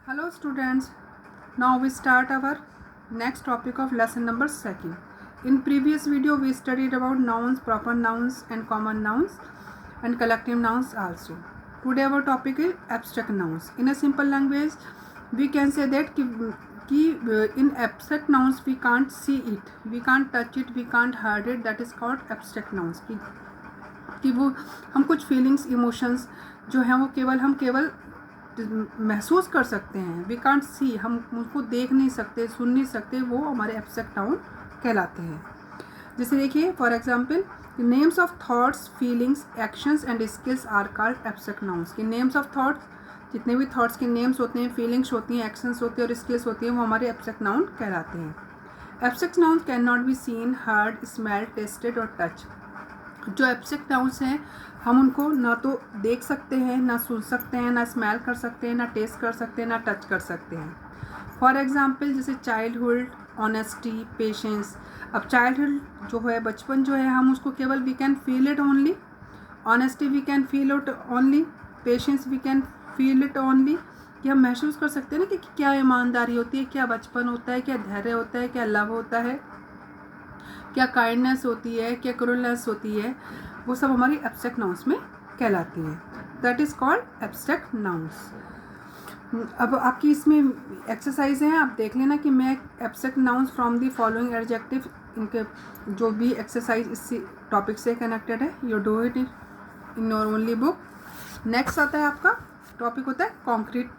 Hello students, now we start our next topic of lesson number 2. In previous video we studied about nouns, proper nouns and common nouns and collective nouns also. Today our topic is abstract nouns. In a simple language we can say that in abstract nouns we can't see it, we can't touch it, we can't hear it, that is called abstract nouns. कि वो हम कुछ feelings emotions जो हैं वो हम केवल महसूस कर सकते हैं. वी कांट सी, हम उनको देख नहीं सकते, सुन नहीं सकते, वो हमारे एब्स्ट्रैक्ट नाउन कहलाते हैं. जैसे देखिए for example names of thoughts, feelings, actions and skills are called abstract nouns. कि नेम्स ऑफ थॉट्स, जितने भी थॉट्स के नेम्स होते हैं, फीलिंग्स होती हैं, एक्शंस होते हैं और स्किल्स होती हैं, वो हमारे एब्स्ट्रैक्ट नाउन कहलाते हैं. Abstract nouns can not be seen, heard, smell, tested और टच. जो एब्स्ट्रैक्ट नाउन्स हैं हम उनको ना तो देख सकते हैं, ना सुन सकते हैं, ना स्मेल कर सकते हैं, ना टेस्ट कर सकते हैं, ना टच कर सकते हैं. फॉर एग्जांपल जैसे चाइल्डहुड, ऑनेस्टी, पेशेंस. अब चाइल्डहुड जो है, बचपन जो है, हम उसको केवल we can feel it only. Honesty we can feel it only. Patience we can feel it only. कि हम महसूस कर सकते हैं ना कि क्या ईमानदारी होती है, क्या बचपन होता है, क्या धैर्य होता है, क्या लव होता है, क्या काइंडनेस होती है, क्या क्रूरनेस होती है, वो सब हमारी एब्स्ट्रैक्ट नाउन्स में कहलाती है. That is called abstract nouns. अब आपकी इसमें एक्सरसाइज है, आप देख लेना कि मैं abstract nouns from the following adjective, इनके जो भी एक्सरसाइज इसी टॉपिक से कनेक्टेड है, you do it in your only book. Next आता है आपका टॉपिक होता है कॉन्क्रीट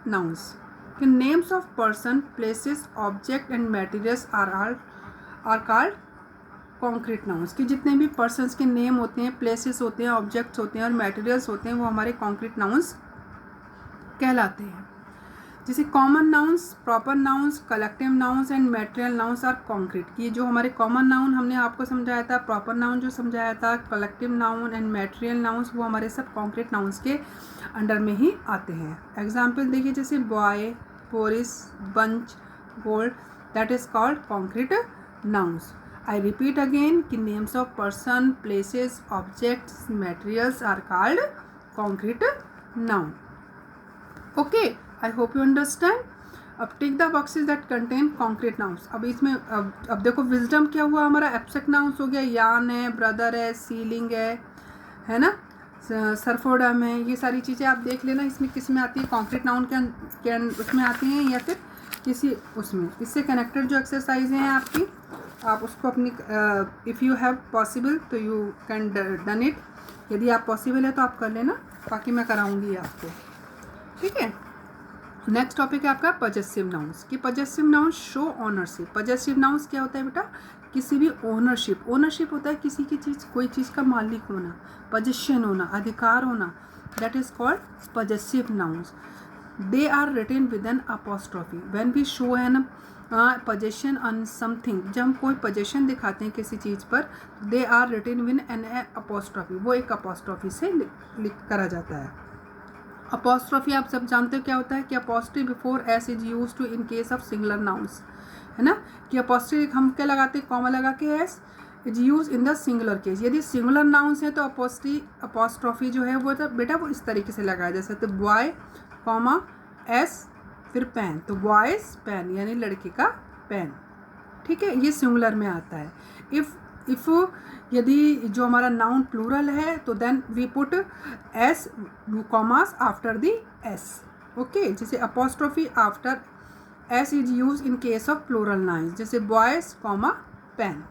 नाउन्स. कि names of person, places, object and materials are called concrete nouns. कि जितने भी पर्सन्स के नेम होते हैं, प्लेसेस होते हैं, ऑब्जेक्ट्स होते हैं और मटेरियल्स होते हैं, वो हमारे कॉन्क्रीट नाउन्स कहलाते हैं. जैसे common nouns, proper nouns, collective nouns and material nouns are concrete. कि जो हमारे कॉमन नाउन हमने आपको समझाया था, प्रॉपर नाउन जो समझाया था, collective noun and material nouns, वो हमारे सब कॉन्क्रीट नाउन्स के अंडर में ही आते हैं. एग्जाम्पल देखिए जैसे boy, Paris, bunch, gold, that is called concrete nouns. I repeat again कि names of person, places, objects, materials are called concrete noun. Okay, I hope you understand. अब tick the boxes that contain concrete nouns. अब इसमें अब देखो wisdom क्या हुआ, हमारा abstract nouns हो गया. यान है, ब्रदर है, सीलिंग है ना, सरफोडम है. ये सारी चीज़ें आप देख लेना इसमें किस में आती है, concrete noun के उसमें आती हैं या फिर किसी उसमें. इससे कनेक्टेड जो एक्सरसाइज हैं आपकी, आप उसको अपनी इफ़ यू हैव पॉसिबल तो यू कैन डन इट. यदि आप पॉसिबल है तो आप कर लेना, बाकी मैं कराऊंगी आपको. ठीक है. नेक्स्ट टॉपिक है आपका पजेसिव नाउन्स. कि possessive nouns show ownership. Possessive nouns क्या होता है बेटा, किसी भी ओनरशिप. ओनरशिप होता है किसी की चीज़, कोई चीज़ का मालिक होना, पोजीशन होना, अधिकार होना. That is called possessive nouns. They are written with an apostrophe. When we show an possession on something, जब हम कोई पोजेशन दिखाते हैं किसी चीज़ पर, they are written with an apostrophe. वो एक अपॉस्ट्रोफी से लिख करा जाता है. अपॉस्ट्रोफी आप सब जानते हो क्या होता है, कि apostrophe before S is use to in case of singular nouns, है ना. कि अपॉस्ट्री हम क्या लगाते हैं, कॉमा लगा के S is use in the singular case. यदि सिंगुलर नाउन्स है तो अपॉस्ट्रोफी जो है वो तो बेटा वो इस तरीके से लगाया जा सकता है, बॉय कॉमा एस फिर पेन. तो बॉयज पेन यानी लड़के का पेन. ठीक है, ये सिंगुलर में आता है. इफ़ यदि जो हमारा नाउन प्लूरल है तो then we put S commas after the S. Okay, जैसे apostrophe after S is use in case of plural nouns, जैसे boys comma pen.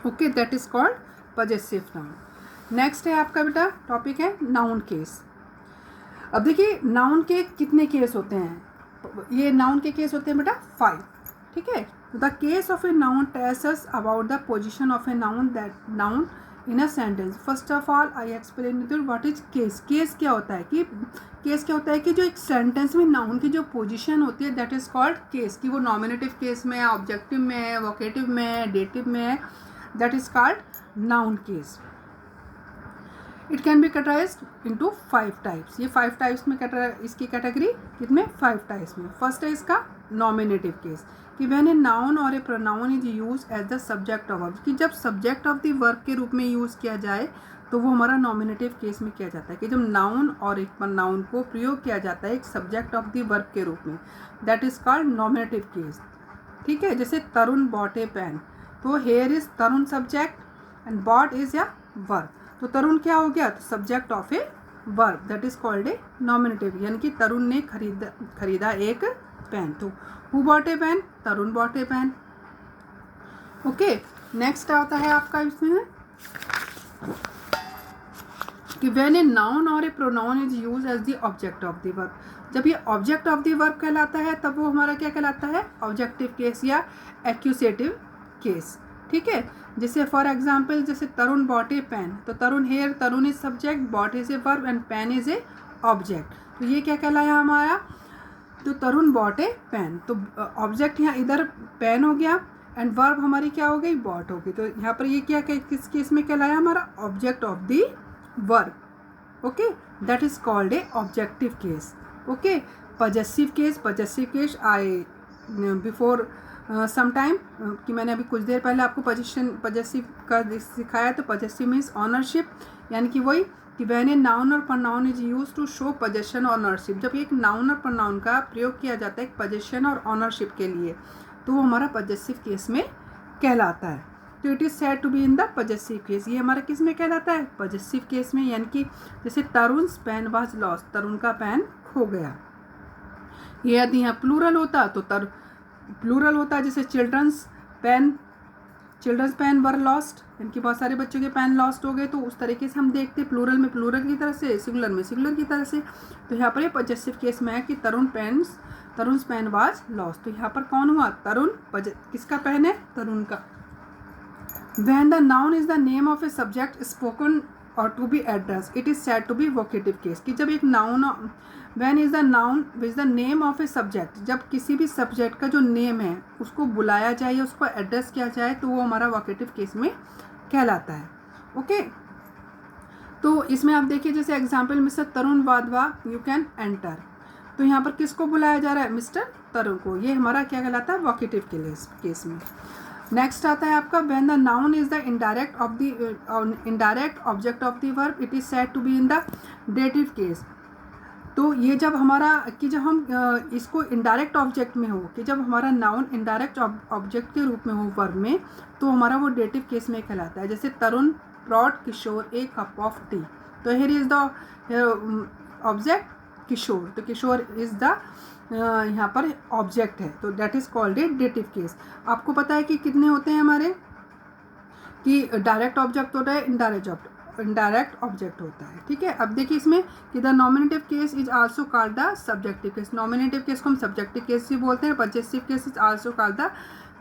Okay, that is called possessive noun. Next है आपका बेटा topic है noun case. अब देखिए noun के कितने केस होते हैं. ये नाउन के केस होते हैं बेटा 5. ठीक है. The case of a noun tells us about the position of a noun, that noun in a sentence. First of all I explain with what is case. Case क्या होता है, कि केस क्या होता है कि जो एक सेंटेंस में नाउन की जो पोजीशन होती है, दैट इज कॉल्ड केस. कि वो नॉमिनेटिव केस में है, ऑब्जेक्टिव में है, वोकेटिव में है, डेटिव में है, that is called noun case. It can be categorised into 5 types. ये 5 टाइप्स में इसकी कैटेगरी कितने 5 टाइप्स में. फर्स्ट है इसका नॉमिनेटिव केस. कि व्हेन ए नाउन और a pronoun is use as the subject of verb. कि जब सब्जेक्ट ऑफ द वर्ब के रूप में यूज़ किया जाए तो वो हमारा नॉमिनेटिव केस में किया जाता है कि जब नाउन और एक नाउन को प्रयोग किया जाता है एक सब्जेक्ट ऑफ द वर्ब के रूप में, that is called nominative case. ठीक है, जैसे तरुण बॉट ए पेन, तो here is Tarun subject and bought is या वर्ब। तो तरुण क्या हो गया, तो subject of a verb, that is called a nominative, यानी कि तरुण ने खरीदा एक पेन। तो who bought a pen, Tarun bought a pen. Okay, next आता है आपका इसमें कि व्हेन ए नाउन और a pronoun is use as the object of the verb. जब ये ऑब्जेक्ट ऑफ द वर्ब कहलाता है तब वो हमारा क्या कहलाता है, ऑब्जेक्टिव केस या एक्यूसेटिव केस। ठीक है, जैसे फॉर एग्जाम्पल जैसे तरुण बॉट ए पेन, तो Tarun here, Tarun is subject, bought is a verb and pen is a object. तो ये क्या कहलाया हमारा, तो तरुण बॉट ए पेन, तो ऑब्जेक्ट यहाँ इधर पेन हो गया एंड वर्ब हमारी क्या हो गई, बॉट हो गई। तो यहाँ पर ये क्या किस केस में कहलाया, हमारा object of the verb. Okay, that is called a objective case. Okay, possessive case I before some time कि मैंने अभी कुछ देर पहले आपको पजेसिव का सिखाया। तो पजेसिव मीन्स ऑनरशिप, यानी कि वही कि व्हेन ए नाउन और pronoun is use to show possession और ऑनरशिप। जब एक नाउन और प्रोनाउन का प्रयोग किया जाता है एक पोजेशन और ऑनरशिप के लिए, तो वो हमारा पजेसिव केस में कहलाता है। तो it is said to be in the possessive case, ये हमारा किस में कहलाता है, पजेसिव केस में। यानी कि जैसे तरुण's पेन वाज लॉस्ट, तरुण का पेन खो गया। ये यदि यहाँ प्लूरल होता तो प्लूरल होता, जैसे चिल्ड्रंस पेन वर लॉस्ट, इनकी बहुत सारे बच्चों के पेन लॉस्ट हो गए। तो उस तरीके से हम देखते प्लूरल में प्लूरल की तरह से, सिंगुलर में सिंगुलर की तरह से। तो यहाँ पर ये पजेसिव केस में है कि तरुण's पेन वाज लॉस्ट। तो यहाँ पर कौन हुआ, तरुण, किसका पेन है, तरुण का। When the noun is the name of a subject spoken or to be addressed, it is said to be vocative case। कि जब एक noun, when is the noun with the name of a subject, जब किसी भी subject का जो name है उसको बुलाया जाए या उसको एड्रेस किया जाए तो वो हमारा वोकेटिव केस में कहलाता है। ओके, तो इसमें आप देखिए जैसे example mister Tarun Wadhwa you can enter, तो यहाँ पर किसको बुलाया जा रहा है, मिस्टर तरुण को। ये हमारा क्या कहलाता है, वोकेटिव केस में। नेक्स्ट आता है आपका when the noun is the indirect object of the verb, it is said to be in the dative case. तो ये जब हमारा कि जब हम इसको इनडायरेक्ट ऑब्जेक्ट में हो, कि जब हमारा नाउन इनडायरेक्ट ऑब्जेक्ट के रूप में हो वर्ब में, तो हमारा वो डेटिव केस में कहलाता है। जैसे Tarun brought Kishore a cup of tea, तो here is the object Kishore, तो किशोर इज द यहाँ पर ऑब्जेक्ट है, तो that is called a dative case. आपको पता है कि कितने होते हैं हमारे, कि डायरेक्ट ऑब्जेक्ट होता है, इनडायरेक्ट ऑब्जेक्ट होता है। ठीक है, अब देखिए इसमें कि the nominative case is also called the subjective case. Nominative case को हम सब्जेक्टिव केस भी बोलते हैं। Possessive case is also called the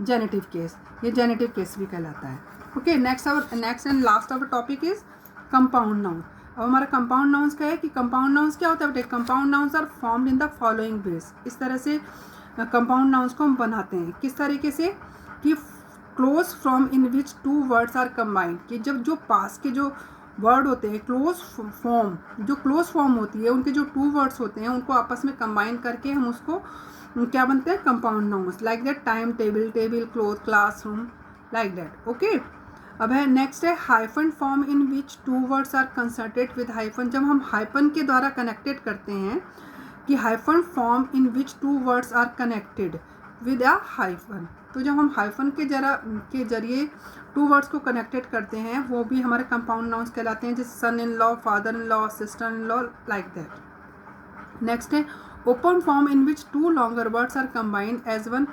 generative case, ये जेनेटिव केस भी कहलाता है। Okay, next and last hour topic is compound noun. अब हमारा कंपाउंड नाउन्स क्या है कि कंपाउंड नाउन्स क्या होता है बेटे, compound nouns are formed in the following ways. इस तरह से कंपाउंड नाउन्स को हम बनाते हैं। किस तरीके से कि close from in which two words are combined, कि जब जो पास के जो वर्ड होते हैं क्लोज फॉर्म होती है, उनके जो टू वर्ड्स होते हैं उनको आपस में कंबाइन करके हम उसको क्या बनते हैं, compound nouns. Like that time table, cloth, classroom, like that. Okay, अब है नेक्स्ट है hyphen form in which two words are concerted with hyphen. जब हम हाइफन के द्वारा कनेक्टेड करते हैं कि hyphen form in which two words are connected with a hyphen, तो जब हम हाइफन के जरिए टू वर्ड्स को कनेक्टेड करते हैं वो भी हमारे कंपाउंड नाउन्स कहलाते हैं, जैसे son in law, father in law, sister in law, like that. Next है open form in which two longer words are combined as one,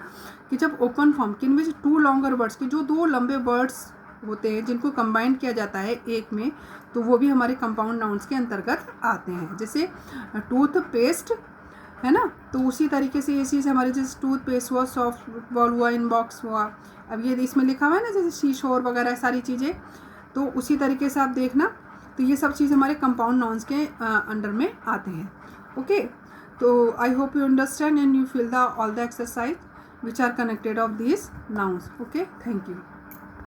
कि जब ओपन फॉर्म कि in which two longer words के जो दो लंबे वर्ड्स होते हैं जिनको कंबाइन किया जाता है एक में, तो वो भी हमारे कंपाउंड नाउन्स के अंतर्गत आते हैं। जैसे टूथ पेस्ट है ना, तो उसी तरीके से ये चीज़ हमारे जैसे टूथ पेस्ट हुआ, सॉफ्ट बॉल हुआ, इनबॉक्स हुआ। अब ये इसमें लिखा हुआ है ना जैसे शीशोर वगैरह सारी चीज़ें, तो उसी तरीके से आप देखना, तो ये सब चीज़ हमारे कंपाउंड नाउन्स के अंडर में आते हैं। ओके, तो I hope you understand and you feel the all the exercise which are connected of these nouns. Okay, thank you.